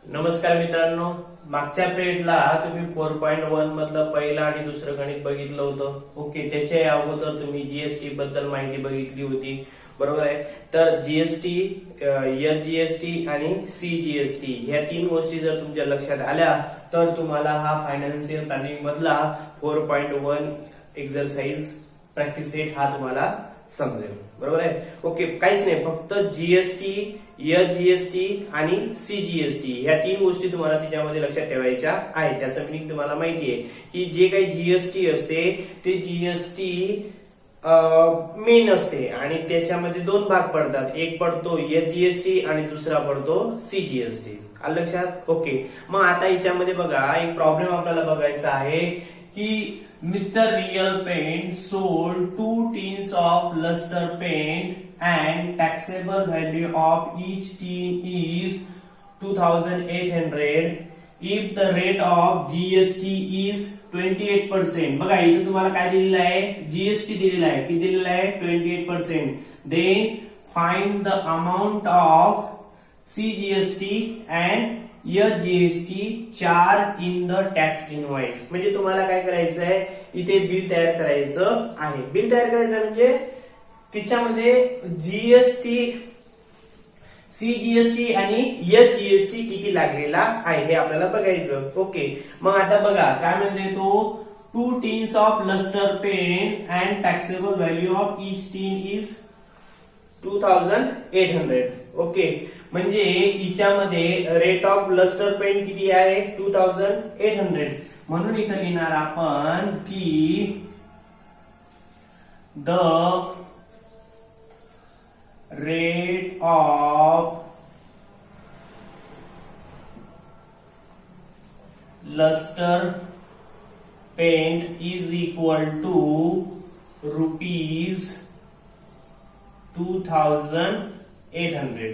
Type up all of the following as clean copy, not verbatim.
नमस्कार मित्रांनो, मागच्या पिरियडला तुम्ही 4.1 मधलं पहिलं आणि दुसरं गणित बघितलं होतं. ओके, त्याच्या अगोदर तुम्ही जीएसटी बद्दल माहिती बघितली होती, बरोबर आहे. तर जीएसटी, एसजीएसटी आणि सीजीएसटी ह्या तीन गोष्टी जर तुमच्या लक्षात आल्या तर तुम्हाला हा फायनान्शियल प्लॅनिंग मधला 4.1 एक्सरसाइज प्रॅक्टिस सेट हा तुम्हाला समजेल, बरोबर आहे. ओके, काहीच नाही, फक्त जीएसटी, एसजीएसटी आणि सीजीएसटी ह्या तीन गोष्टी तुम्हाला त्याच्यामध्ये लक्षात ठेवायच्या आहेत. त्याचं मिनिंग तुम्हाला माहिती आहे की जे काही जीएसटी असते ते जीएसटी मेन असते आणि त्याच्यामध्ये दोन भाग पडतात. एक पडतो एसजीएसटी आणि दुसरा पडतो सीजीएसटी. आलं लक्षात? ओके, मग आता याच्यामध्ये बघा, एक प्रॉब्लेम आपल्याला बघायचा आहे की Mr. Real Paint sold 2 tins of luster paint and taxable value of each tin is 2,800 if the rate of GST is 28%. बघा इथे तुम्हाला काय दिलेलं आहे? जीएसटी दिलेला आहे. किती दिलेला आहे? 28%. Then find the amount of CGST and SGST charge in the tax invoice. म्हणजे तुम्हाला काय करायचं आहे, इथे बिल तयार करायचं आहे. बिल तयार करायचं म्हणजे तिच्यामध्ये जीएसटी, सीजीएसटी आणि एसजीएसटी किती लागलेला आहे हे आपल्याला बघायचं. ओके, मग आता बघा काय म्हणते तो, 2 tins of luster paint and taxable value of each tin is 2,800. Okay, म्हणजे हिच्यामध्ये रेट ऑफ लस्टर पेंट किती आहे? 2,800. म्हणून इथं लिहिणार आपण की the rate of lustre paint is equal to rupees 2,800.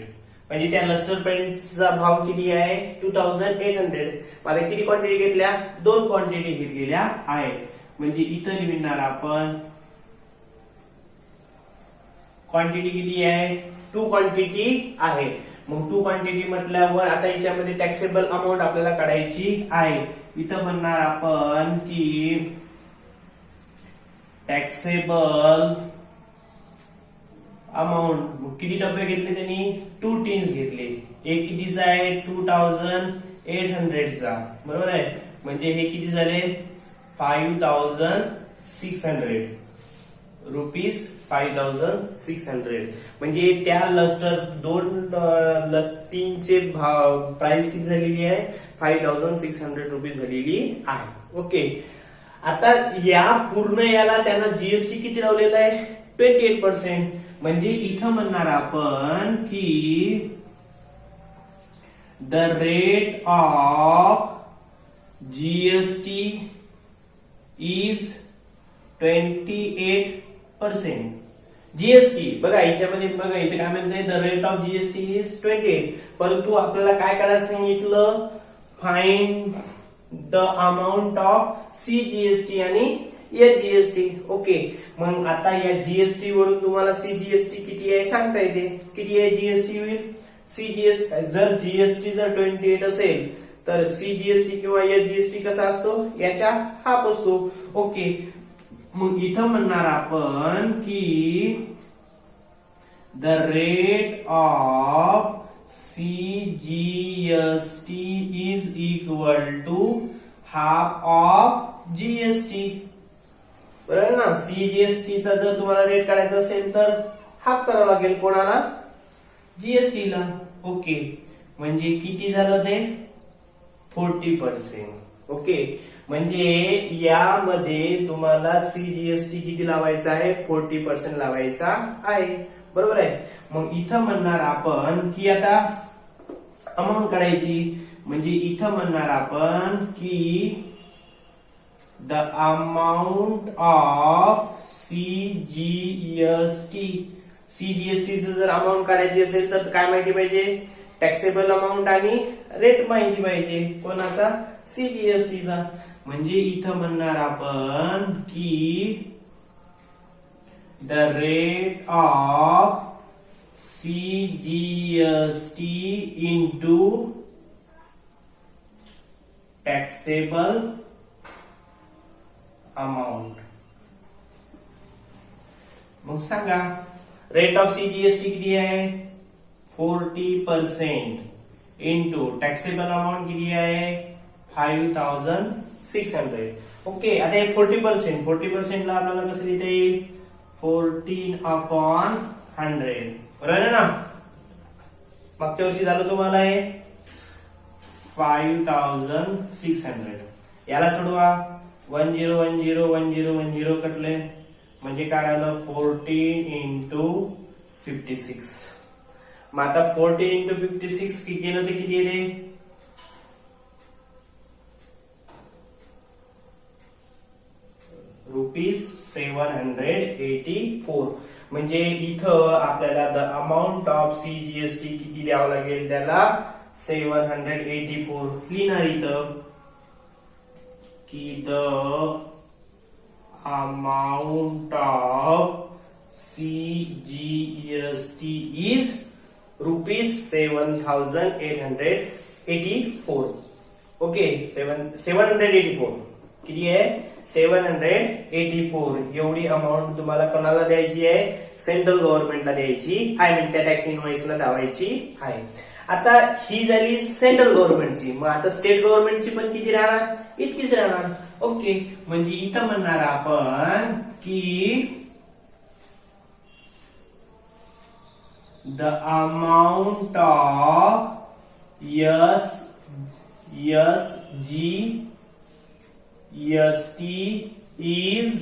म्हणजे त्या लस्टर पेंटचा भाव किती आहे? 2,800. मला किती क्वांटिटी घेतल्या? 2 क्वांटिटी घेतलेल्या आहे. म्हणजे इथं लिहिणार आपण क्वांटिटी किती आहे? 2 क्वांटिटी आहे. मग 2 क्वांटिटी म्हटल्यावर आता याच्यामध्ये टॅक्सेबल अमाऊंट आपल्याला काढायची आहे. इथं म्हणणार आपण की टॅक्सेबल अमाऊंट किती डबे घेतले त्यांनी? 2 टिन्स घेतले. एक कितीचा आहे? 2,800 चा, बरोबर आहे. म्हणजे हे किती झाले? 5,600 रुपीज. 5,600 म्हणजे त्या लस्टर तीनचे प्राइस किती झालेली आहे? 5,600 रुपीज झालेली आहे. ओके, आता या पूर्ण याला त्यांना जीएसटी किती लावलेला आहे? 28%. म्हणजे इथं म्हणणार आपण की the rate of GST is 28%. GST बघा याच्यामध्ये, बघा इथे काय म्हणते, the rate of GST is 28. परंतु आपल्याला काय करायला सांगितलं? Find the amount of CGST आणि एसजीएसटी. ओके, मग आता या जीएसटी वरून तुम्हाला सीजीएसटी किती आहे सांगता येते. किती आहे जीएसटी होईल? सीजीएसटी जर जीएसटी जर 28 असेल तर सीजीएसटी किंवा एसजीएसटी कसा असतो? याच्या हाफ असतो. ओके, मग इथं म्हणणार आपण की the rate of CGST is equal to half of GST. बरोबर ना? सीजीएसटी चा जर तुम्हाला रेट काढायचा असेल तर हाफ करावं लागेल. कोणाला? जीएसटी ला. ओके, म्हणजे किती झालं ते? 40%. ओके, म्हणजे यामध्ये तुम्हाला सीजीएसटी किती लावायचा आहे? 40% लावायचा आहे, बरोबर आहे. मग इथं म्हणणार आपण की आता अमाऊंट काढायची. म्हणजे इथं म्हणणार आपण की the amount of CGST. CGST जर अमाऊंट काढायची असेल तर काय माहिती पाहिजे? टॅक्सेबल अमाऊंट आणि रेट माहिती पाहिजे. कोणाचा? सीजीएसटीचा. म्हणजे इथं म्हणणार आपण की the rate of CGST into taxable amount. मग सांगा रेट ऑफ सीजीएसटी किती आहे 40% इंटू टॅक्सेबल अमाऊंट किती आहे 5600. ओके, आता हे 40% ला आपल्याला कसं लिहिता येईल 14/100. बरोबर आहे ना. मागच्या वर्षी झालं तुम्हाला हे 5600. याला सोडवा 10101010 कटले म्हणजे काय आलं 14 इंटू 56. मग आता 14 इंटू 56 केलं तर किती येते ₹784. म्हणजे इथं आपल्याला द अमाऊंट ऑफ सीजीएसटी किती द्यावं लागेल त्याला 784. लिहिणार इथं की the amount of CGST is ₹7,884. Okay 784 किती आहे 784. एवढी अमाऊंट तुम्हाला कोणाला द्यायची आहे सेंट्रल गव्हर्नमेंटला द्यायची आहे म्हणजे त्या टॅक्स इनव्हॉइसला दावायची आहे. आता ही झाली सेंट्रल गव्हर्नमेंटची. मग आता स्टेट गव्हर्नमेंटची पण किती राहणार इतकीच राहणार. ओके, म्हणजे इथं म्हणणार आपण की the amount of SGST is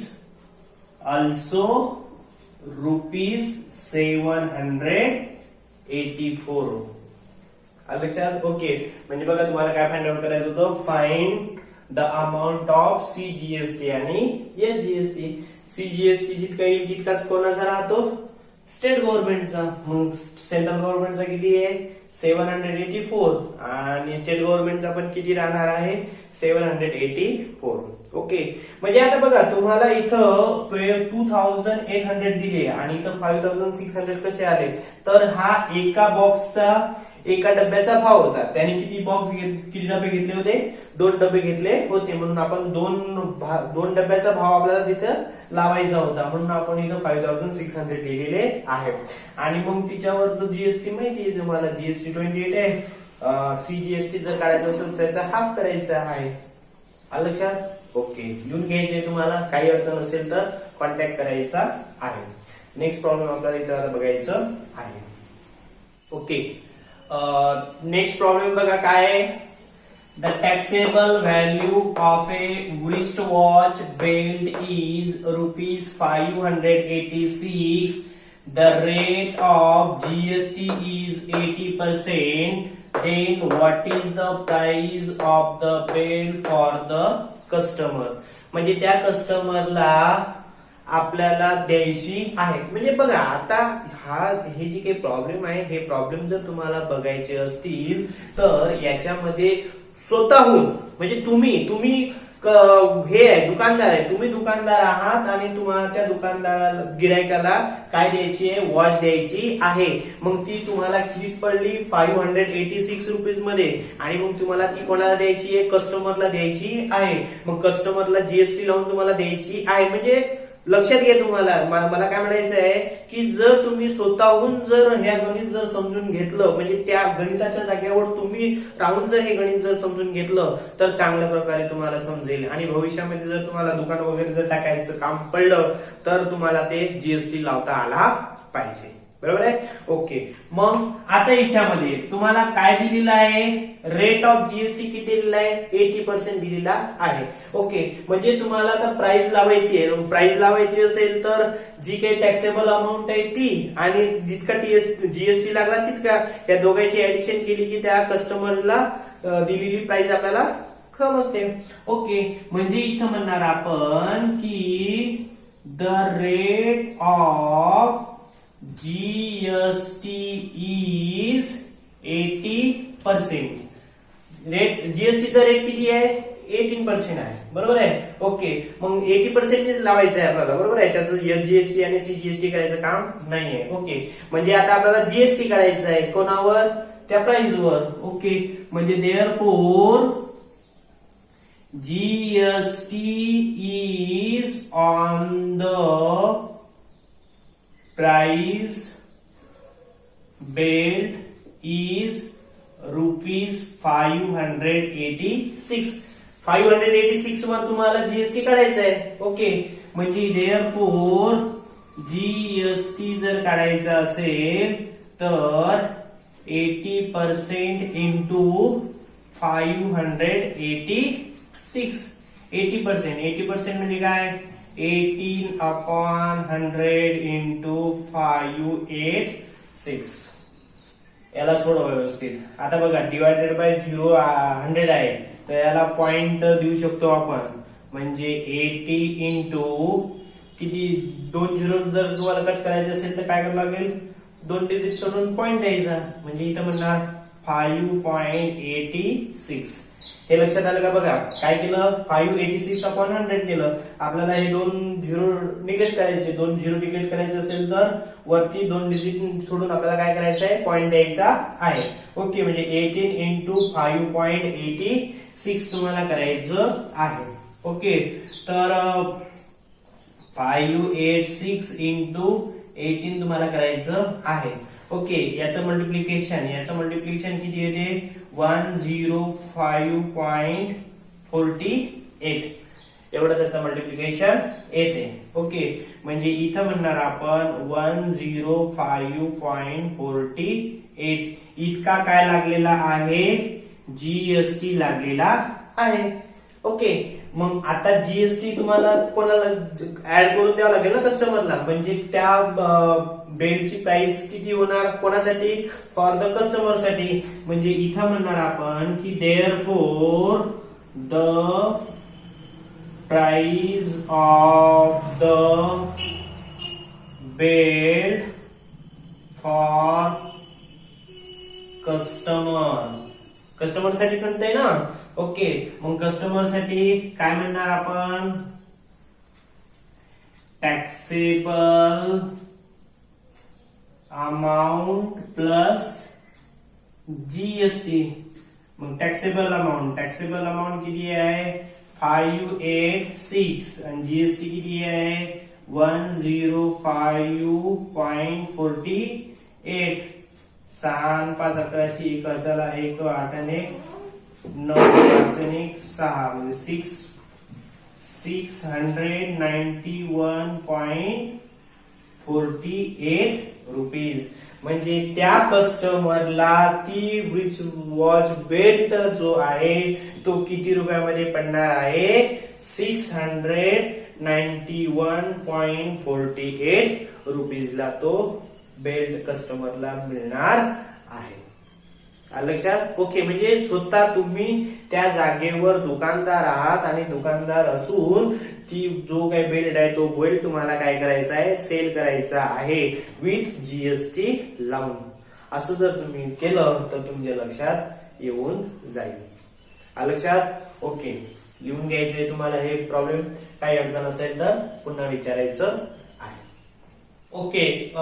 also ₹784. लक्षात. ओके, म्हणजे बघा तुम्हाला काय फाइंड आउट करायचं होतं find the amount of CGST आणि एसजीएसटी. सीजीएसटी जितका येईल तितकाच कोणाचा राहतो स्टेट गव्हर्नमेंटचा. मग सेंट्रल गव्हर्नमेंटचा किती आहे 784 आणि स्टेट गव्हर्नमेंटचा पण किती राहणार आहे 784. ओके, म्हणजे आता बघा तुम्हाला इथं 2800 दिले आणि इथं 5600 कसे आले तर हा एका डब्याचा भाव होता. त्याने किती डबे घेतले होते 2 डबे घेतले होते म्हणून आपण दोन डब्याचा भाव आपल्याला तिथं लावायचा होता म्हणून आपण इथं 5600 लिहिलेले आहे. आणि मग तिच्यावर जो जीएसटी माहिती आहे तुम्हाला जीएसटी 28 आहे. सीजीएसटी जर काढायचं असेल त्याचा हाफ करायचा आहे. लक्षात. ओके, लिहून घ्यायचे तुम्हाला. काही अडचण असेल तर कॉन्टॅक्ट करायचा आहे. नेक्स्ट प्रॉब्लेम आपल्याला इथं बघायचं आहे. ओके, नेक्स्ट प्रॉब्लेम बघा काय आहे. The taxable value of A wrist watch belt is ₹586. The rate of GST is 80%. Then what is the price of the belt for the customer? म्हणजे त्या कस्टमरला आपल्याला द्यायची आहे. म्हणजे बघा आता हे जे काही प्रॉब्लेम आहे हे प्रॉब्लेम जर तुम्हाला बघायचे असतील तर याच्यामध्ये स्वतःहून म्हणजे तुम्ही हे आहे दुकानदार आहे तुम्ही दुकानदार आहात आणि तुम्हाला त्या दुकानदार गिरायकाला काय द्यायची आहे वॉच द्यायची आहे. मग ती तुम्हाला किती पडली 586 रुपीज मध्ये आणि मग तुम्हाला ती कोणाला द्यायची आहे कस्टमरला द्यायची आहे. मग कस्टमरला जीएसटी लावून तुम्हाला द्यायची आहे. म्हणजे लक्षात घ्या तुम्हाला मला काय म्हणायचं आहे की जर तुम्ही स्वतःहून जर ह्या गणित जर समजून घेतलं म्हणजे त्या गणिताच्या जागेवर तुम्ही राहून जर हे गणित जर समजून घेतलं तर चांगल्या प्रकारे तुम्हाला समजेल आणि भविष्यामध्ये जर तुम्हाला दुकान वगैरे जर टाकायचं काम पडलं तर तुम्हाला ते जीएसटी लावता आला पाहिजे. बरोबर आहे. ओके, मग आता याच्यामध्ये तुम्हाला काय दिलेलं आहे रेट ऑफ जीएसटी किती दिलेला आहे 80% दिलेला आहे. ओके, म्हणजे तुम्हाला आता प्राइस लावायची आहे. प्राइस लावायची असेल तर जी काही टॅक्सेबल अमाऊंट आहे ती आणि जितका जीएसटी लागला तितका या दोघांची ऍडिशन केली की त्या कस्टमरला दिलेली प्राइस आपल्याला समजते. ओके, म्हणजे इथं म्हणणार आपण की the rate of GST is 80%. Rate जीएसटीचा रेट किती आहे 18% आहे. बरोबर आहे. ओके, मग 80% लावायचं आहे आपल्याला. बरोबर आहे. त्याचं एसजीएसटी आणि सीजीएसटी करायचं काम नाहीये. ओके, म्हणजे आता आपल्याला जीएसटी काढायचं आहे कोणावर त्या प्राइस वर. ओके, म्हणजे therefore GST is on the price belt is rupees 586. 586 वर तुम्हाला जीएसटी काढायचं आहे. ओके, म्हणजे देअरफॉर जीएसटी जर काढायचा असेल तर 80% इंटू 586. 80% म्हणजे काय? 18/100 इंटू 586. याला सोडवा व्यवस्थित. आता बघा, डिवायडेड बाय 100 आहे, तर याला पॉइंट देऊ शकतो आपण. म्हणजे 80 इंटू किती, 2 झिरो जर तुम्हाला कट करायचे असेल तर काय करावं लागेल? 2 डिजिट सोडून पॉइंट द्यायचा. म्हणजे इथं म्हणणार 5.86. हे लक्षात आलं का? बघा काय केलं, 586/100 केलं. आपल्याला हे 2 झिरो निगेट करायचे. 2 झिरो निगेट करायचे असेल तर वरती 2 डिजिट सोडून आपल्याला काय करायचं आहे? पॉइंट द्यायचा आहे. ओके, म्हणजे 18 इंटू 5.86 तुम्हाला करायचं आहे. ओके, तर 586 इंटू 18 तुम्हाला करायचं आहे. ओके, याचं मल्टिप्लिकेशन किती येते? 105.48 एवढं त्याचं मल्टिप्लिकेशन येते. ओके, म्हणजे इथं म्हणणार आपण 105.48 इतका काय लागलेला आहे? जीएसटी लागलेला आहे. ओके, मग आता जीएसटी तुम्हाला कोणाला ऍड करून द्यावं लागेल ना? कस्टमरला. म्हणजे त्या बेलची प्राइस किती होणार? कोणासाठी? फॉर द कस्टमर साठी. म्हणजे इथं म्हणणार आपण की therefore the price of the belt for customer साठी म्हणतंय ना? ओके, मग कस्टमर साठी काय म्हणणार आपण? Taxable amount plus GST. मग टॅक्सेबल अमाउंट किती आहे? 586 आणि जीएसटी किती आहे? 105.48. 6 5 11 1 चला 1 8 आणि 9 5 आणि 6 म्हणजे 691.48 रुपीज. म्हणजे त्या कस्टमरला ती विच वॉच बेल्ट जो आहे तो किती रुपयामध्ये पडणार आहे? 691.48 रुपीजला तो बेल्ट कस्टमरला मिळणार आहे. लक्षात? ओके, म्हणजे स्वतः तुम्ही त्या जागेवर दुकानदार आहात आणि दुकानदार असून ती जो काही बेल्ट आहे तो बेल्ट तुम्हाला काय करायचा आहे? सेल करायचा आहे विथ जीएसटी लावून. असं जर तुम्ही केलं तर तुमच्या लक्षात येऊन जाईल. लक्षात? ओके, लिहून घ्यायचे तुम्हाला हे प्रॉब्लेम. काही अडचण असेल तर पुन्हा विचारायचं. ओके,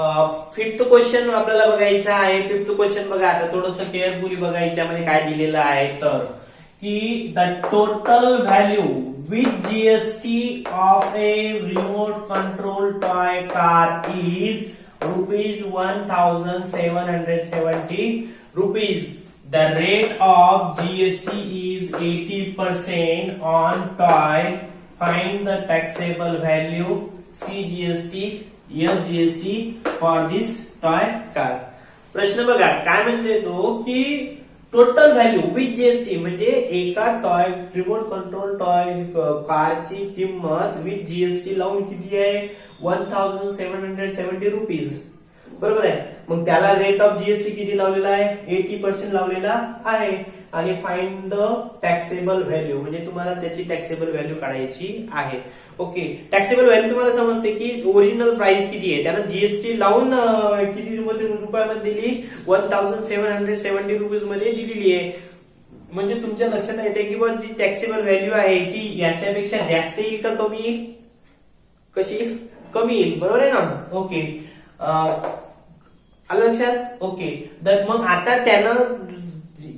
5th क्वेश्चन आपल्याला बघायचा आहे. 5th क्वेश्चन बघा, आता थोडस केअरफुली बघा. याच्यामध्ये काय दिलेलं आहे तर की the total value with GST of a remote control toy car is ₹1,770 rupees. The rate of GST is 80% on toy. Find the taxable value CGST GST for this toy car. प्रश्न बघा काय म्हणते तो की टोटल व्हॅल्यू विथ जीएसटी म्हणजे एका toy remote control toy कारची किंमत विथ जीएसटी लावून किती आहे? 1,770 रुपीज. बरोबर आहे. मग त्याला रेट ऑफ जीएसटी किती लावलेला आहे? 80% लावलेला आहे. आणि फाइंड द टॅक्सेबल व्हॅल्यू म्हणजे तुम्हाला त्याची टॅक्सेबल व्हॅल्यू काढायची आहे. ओके, टॅक्सेबल व्हॅल्यू तुम्हाला समजते की ओरिजिनल प्राइस किती आहे, त्यानं जीएसटी लावून किती रुपयामध्ये दिली? 1,770 रुपीज मध्ये दिलेली आहे. म्हणजे तुमच्या लक्षात येते की जी टॅक्सेबल व्हॅल्यू आहे ती याच्यापेक्षा जास्त येईल का कमी येईल? कशी? कमी येईल. बरोबर आहे ना? ओके, आलं लक्षात? ओके, तर मग आता त्यानं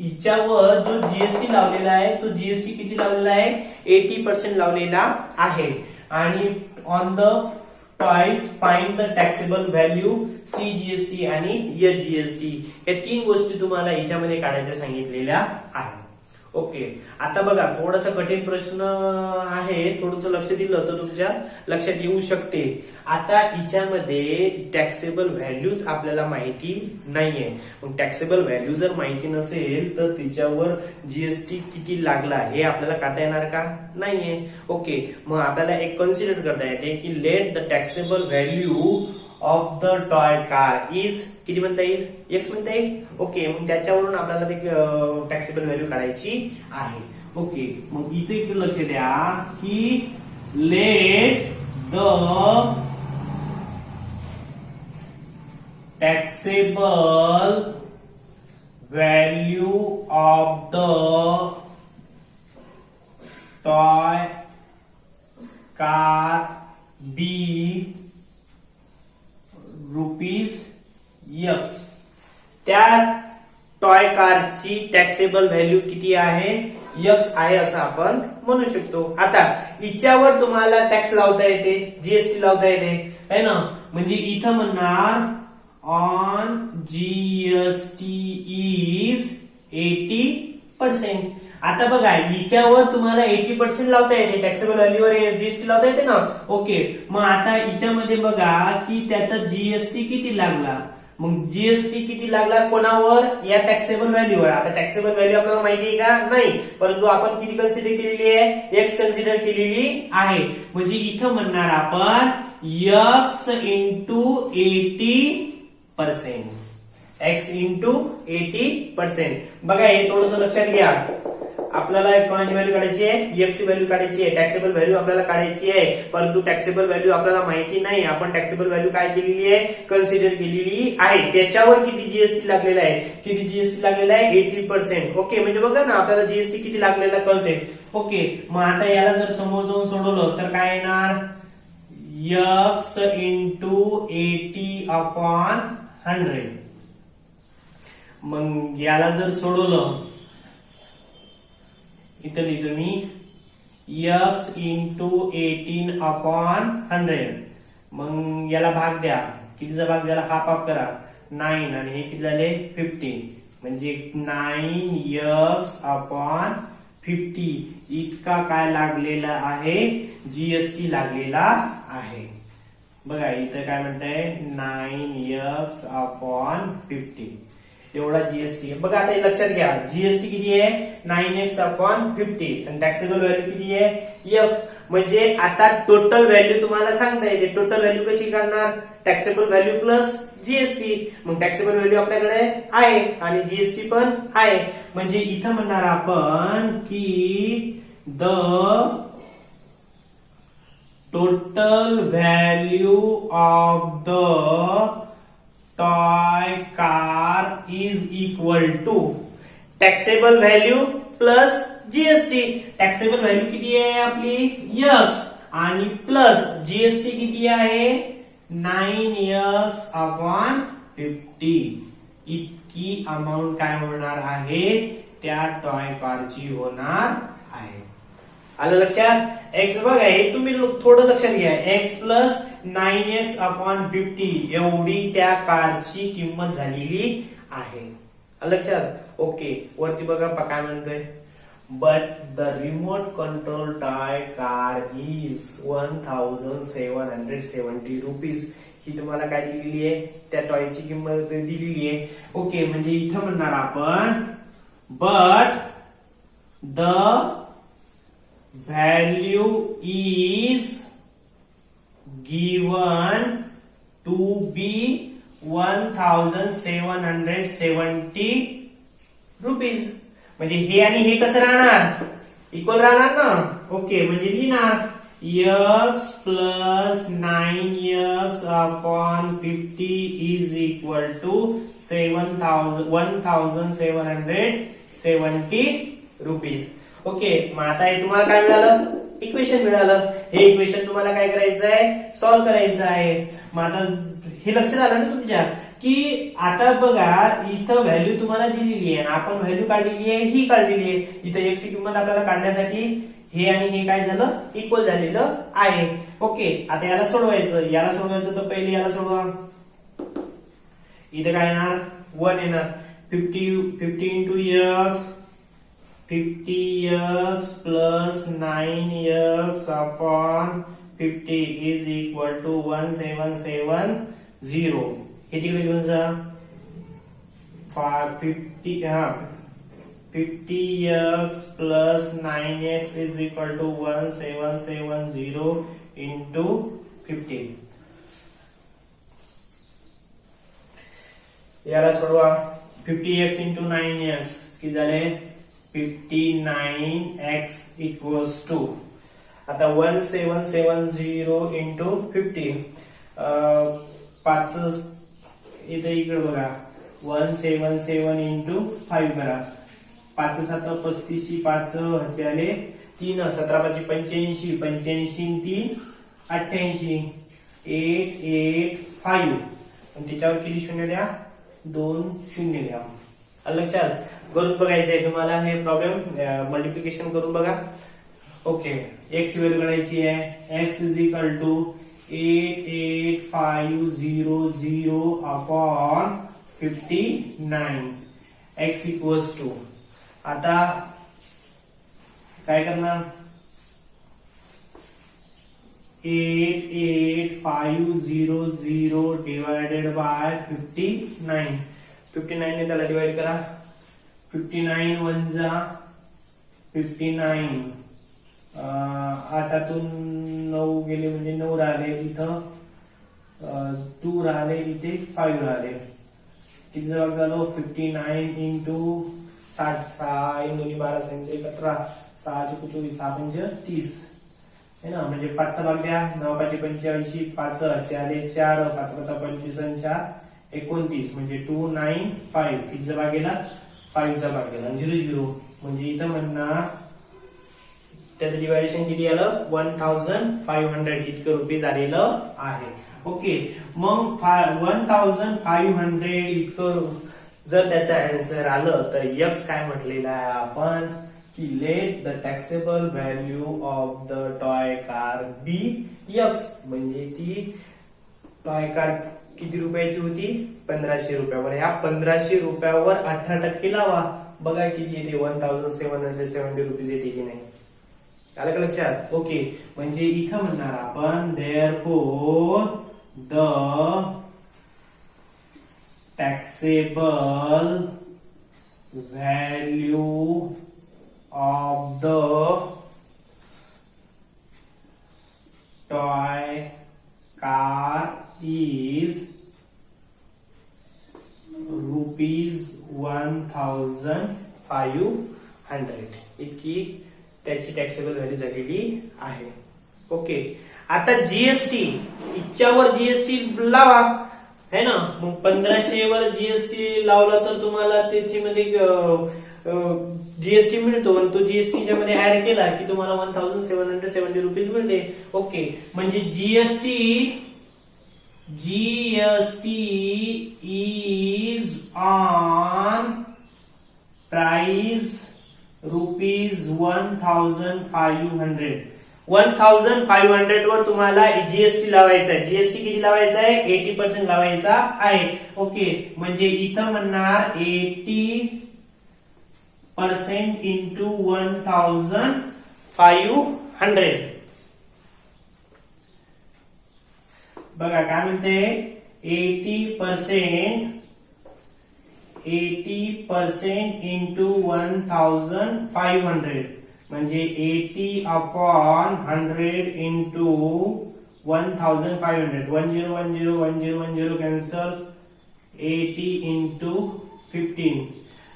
हिच्यावर जो जीएसटी लावलेला आहे तो जीएसटी किती लावलेला आहे 80% लावलेला आहे. आणि on the toys find the taxable value CGST आणि HGST या 3 गोष्टी तुम्हाला याच्यामध्ये काढायच्या सांगितलेल्या आहेत. ओके, आता बघा थोडासा कठीण प्रश्न आहे, थोडस लक्ष दिलं तर तुमच्या लक्षात येऊ शकते. आता हिच्यामध्ये टॅक्सेबल व्हॅल्यूज आपल्याला माहिती नाहीये. मग टॅक्सेबल व्हॅल्यू जर माहिती नसेल तर तिच्यावर जीएसटी किती लागला हे आपल्याला काढता येणार का? नाहीये. ओके, मग आपल्याला एक कन्सिडर करता येते की let the taxable value of the toy car is किती म्हणता येईल? X म्हणता येईल. ओके, मग त्याच्यावरून आपल्याला ते टॅक्सेबल व्हॅल्यू काढायची आहे. ओके, मग इथे लक्ष द्या की let the taxable value of the toy car be ₹X. त्या टॉय कारची टॅक्सेबल व्हॅल्यू किती आहे? X आहे असं आपण म्हणू शकतो. आता हिच्यावर तुम्हाला टॅक्स लावता येते, जीएसटी लावता येते है ना. म्हणजे इथं म्हणणार ऑन जीएसटी इज 80%. आता बघा हिच्यावर तुम्हाला 80% लावता येते, टॅक्सेबल व्हॅल्यूवर जीएसटी लावता येते ना. ओके, मग आता हिच्यामध्ये बघा की त्याचा जीएसटी किती लागला. मग जीएसटी किती लागला कोणावर? या टॅक्सेबल व्हॅल्यूवर. आता टॅक्सेबल व्हॅल्यू आपल्याला माहिती आहे का? नाही, परंतु आपण किती कन्सिडर केलेली आहे? X कन्सिडर केलेली आहे. म्हणजे इथं म्हणणार आपण X इंटू 80%. X into 80%. बघा हे थोडंसं लक्षात घ्या. आपल्याला कोणाची व्हॅल्यू काढायची आहे? X ची व्हॅल्यू काढायची आहे. टॅक्सेबल व्हॅल्यू आपल्याला काढायची आहे, परंतु टॅक्सेबल व्हॅल्यू आपल्याला माहिती नाही. आपण टॅक्सेबल व्हॅल्यू काय केलेली आहे? कन्सिडर केलेली आहे. त्याच्यावर किती जीएसटी लागलेला आहे? किती जीएसटी लागलेला आहे? 80%. ओके, म्हणजे बघा ना आपल्याला जीएसटी किती लागलेला कळते. ओके, मग आता याला जर समोर जाऊन सोडवलं तर काय येणार? X into 80/100. मग याला जर सोडवलं इथं लिहितो मी X इंटू 18/100. मग याला भाग द्या. कितीचा भाग द्याला? हाफ करा. 9 आणि हे किती झाले? 15. म्हणजे 9X/50 इतका काय लागलेला आहे? जीएसटी लागलेला आहे. बघा इथं काय म्हणताय? 9X/50 एवढा जीएसटी. बघा आता लक्षात घ्या, जीएसटी किती आहे? 9X/50 आणि टॅक्सेबल व्हॅल्यू किती आहे? X. म्हणजे आता टोटल व्हॅल्यू तुम्हाला सांगता येते. टोटल व्हॅल्यू कशी काढणार? Taxable value plus GST. मग टॅक्सेबल व्हॅल्यू आपल्याकडे आहे आणि जीएसटी पण आहे. म्हणजे इथं म्हणणार आपण की the total value of the toy car is equal to taxable value plus GST. Taxable value किती आहे आपली? X आणि प्लस जीएसटी किती आहे? 9X/50. इतकी अमाऊंट काय होणार आहे? त्या टॉय कारची होणार आहे. आलं लक्षात? X बघा हे तुम्ही थोडं लक्षात घ्या. X प्लस 9X/50 एवढी त्या कारची किंमत झालेली आहे. लक्षात? ओके, वरती बघा काय म्हणतोय? But the remote control toy car is 1770 rupees. ही तुम्हाला काय दिलेली आहे? त्या टॉयची किंमत दिलेली आहे. ओके, म्हणजे इथं म्हणणार आपण but the value is given to be 1770 rupees. म्हणजे हे आणि हे कसं राहणार? इक्वल राहणार ना. ओके, म्हणजे लिहिणार X plus 9X/50 is equal to 1770 rupees. Okay, मग आता हे तुम्हाला काय मिळालं? इक्वेशन मिळालं. हे इक्वेशन तुम्हाला काय करायचं आहे? सॉल्व्ह करायचं आहे. मग आता हे लक्षात आलं ना तुमच्या की आता बघा इथं व्हॅल्यू तुम्हाला दिलेली आहे, आपण व्हॅल्यू काढलेली आहे, ही काढलेली आहे. इथं x ची किंमत आपल्याला काढण्यासाठी हे आणि हे काय झालं, इक्वल झालेलं आहे. ओके, आता याला सोडवायचं तर पहिले याला सोडवा. इथे काय येणार, 1 येणार. 50 into x 50x plus 9x upon 50 is equal to 1770. हे तिकडे घेऊन जा. 50x plus 9x is equal to 1770 into 50. याला सोडवा. 50x इंटू 9x किती झाले, 59x इक्वल्स टू, आता 1770 इंटू 50. 5 इथे इकडे बघा, 177 इंटू 5 करा. 5 7 35, 5 ह्याचे आले 3, 17 5 85, 85 3 88, 885. आणि त्याच्यावर किती शून्य द्या, 2 शून्य द्या. लक्षात करून बघायचंय तुम्हाला हे प्रॉब्लेम, मल्टिप्लिकेशन करून बघा. ओके, एक्स व्हॅल्यू काढायची आहे. X is equal to 88500 upon 59 x equals to, आता काय करणार, 88500 डिवायडेड बाय 59. 59 ने त्याला डिवाइड करा. 59 1 जा 59, 8तून 9 गेले म्हणजे 9 राहिले, इथं 2 राहिले, इथे 5 राहिले. किती जबाब झालो, 59 इंटू 60, 6 इंटू 12 सांगितले 17, 6 चे 24, 6 पंच 30 है ना. म्हणजे 5चा भाग द्या, 9 5 85, 5 आले 4, 5 5 25 आणि 4 29, म्हणजे 295. कितीचा भाग गेला, 5 चा भाग गेला. 0 0 म्हणजे इथं म्हणणार त्याचं डिवायडेशन किती आलं, 1500 इतकं रुपये झालेलं आहे. ओके, मग 1500 इतकं जर त्याचं आन्सर आलं तर x काय म्हटलेलं आहे आपण, की let the taxable value of the toy car be x. म्हणजे ती टॉय कार किती रुपयाची होती, 1500 रुपयावर. ह्या 1500 रुपयावर 18% लावा, बघा किती येते, 1770 रुपीज येते की नाही. आलं का लक्षात. ओके, म्हणजे इथं म्हणणार आपण therefore the taxable value of the toy car is ₹1500. इतकी त्याची टॅक्सेबल व्हॅल्यू झालेली आहे. ओके, आता जीएसटी, इच्छावर जीएसटी लावा है ना. मग 1500 वर जीएसटी लावला तर तुम्हाला त्याच्यामध्ये जीएसटी मिळतो, आणि तो जीएसटी मध्ये ऍड केला की तुम्हाला 1770 रुपीज मिळते. ओके, म्हणजे जीएसटी is on price ₹1500. 1500 वर तुम्हाला जीएसटी लावायचा आहे. जीएसटी किती लावायचा आहे, 80% लावायचा आहे. ओके, म्हणजे इथं म्हणणार 80% इंटू 1500. बघा काय म्हणते, 80% इंटू 1500 म्हणजे 80 अपॉन 100 इंटू 1500. 1010 cancel, 80 into 15.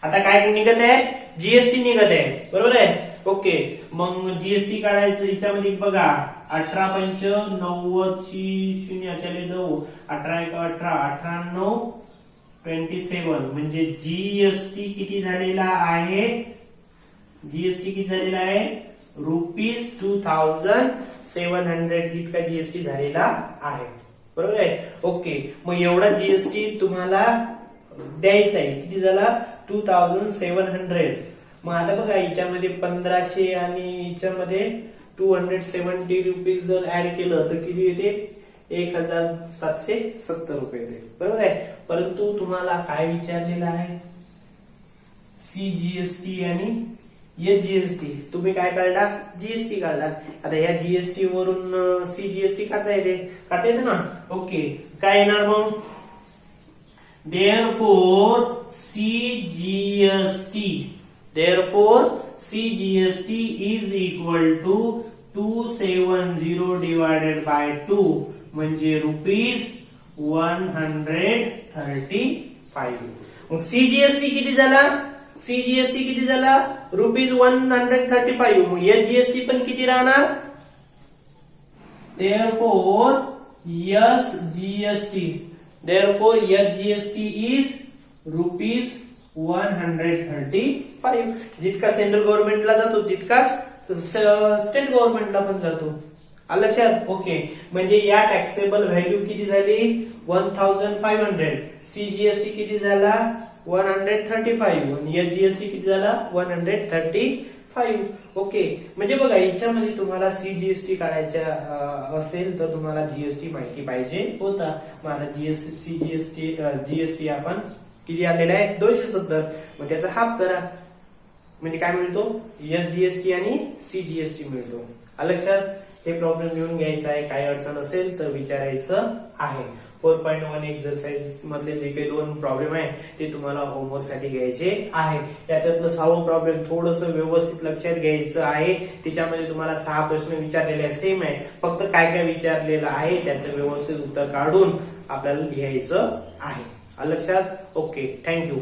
आता काय निघत आहे, जीएसटी निघत आहे, बरोबर आहे. ओके, मग जीएसटी काढायचं. याच्यामध्ये बघा 18 पंच 90 शून्य 9, 18 1 18, 18 9 27. म्हणजे जीएसटी किती झालेला आहे, जीएसटी किती झालेला आहे, ₹2700 इतका जीएसटी झालेला आहे, बरोबर आहे. ओके, मग एवढा जीएसटी तुम्हाला द्यायचा आहे. किती झाला? 2700. मग आता बघा याच्यामध्ये 1500 आणि याच्यामध्ये 270 रुपीज जर ऍड केलं तर किती येते? 1770 रुपये येते. बरोबर आहे. परंतु तुम्हाला काय विचारलेलं आहे? सीजीएसटी आणि जीएसटी. तुम्ही काय काढला? जीएसटी काढला. आता ह्या जीएसटी वरून सीजीएसटी काढता येते ना. ओके, काय येणार मग? Therefore CGST is equal to 270 divided by 2 म्हणजे ₹135. मग सीजीएसटी किती झाला? ₹135. मग जीएसटी पण किती राहणार? Therefore SGST is ₹135. जितका सेंट्रल गव्हर्नमेंटला जातो तितकाच स्टेट गव्हर्नमेंटला पण जातो. आलं लक्षात? ओके, म्हणजे या टॅक्सेबल व्हॅल्यू किती झाली? 1500. सीजीएसटी किती झाला? 135 आणि एसजीएसटी किती झाला? 135. ओके, म्हणजे बघा याच्यामध्ये तुम्हाला सीजीएसटी काढायच्या असेल तर तुम्हाला जीएसटी माहिती पाहिजे होता. मग आता जीएसटी आपण किती आलेला आहे? 270. मग त्याचा हाफ करा म्हणजे काय मिळतो? एसजीएसटी आणि सीजीएसटी मिळतो. आलं लक्षात? हे प्रॉब्लेम लिहून घ्यायचा आहे. काही अडचण असेल तर विचारायचं आहे. 4.1 एक्झरसाइज मधले जे काही 2 प्रॉब्लेम आहे ते तुम्हाला होमवर्क साठी घ्यायचे आहे. त्याच्यातलं 6वं प्रॉब्लेम थोडस व्यवस्थित लक्षात घ्यायचं आहे. त्याच्यामध्ये तुम्हाला 6 प्रश्न विचारलेले आहे, सेम आहे. फक्त काय काय विचारलेलं आहे त्याचं व्यवस्थित उत्तर काढून आपल्याला लिहायचं आहे. आलं लक्षात? Okay, thank you.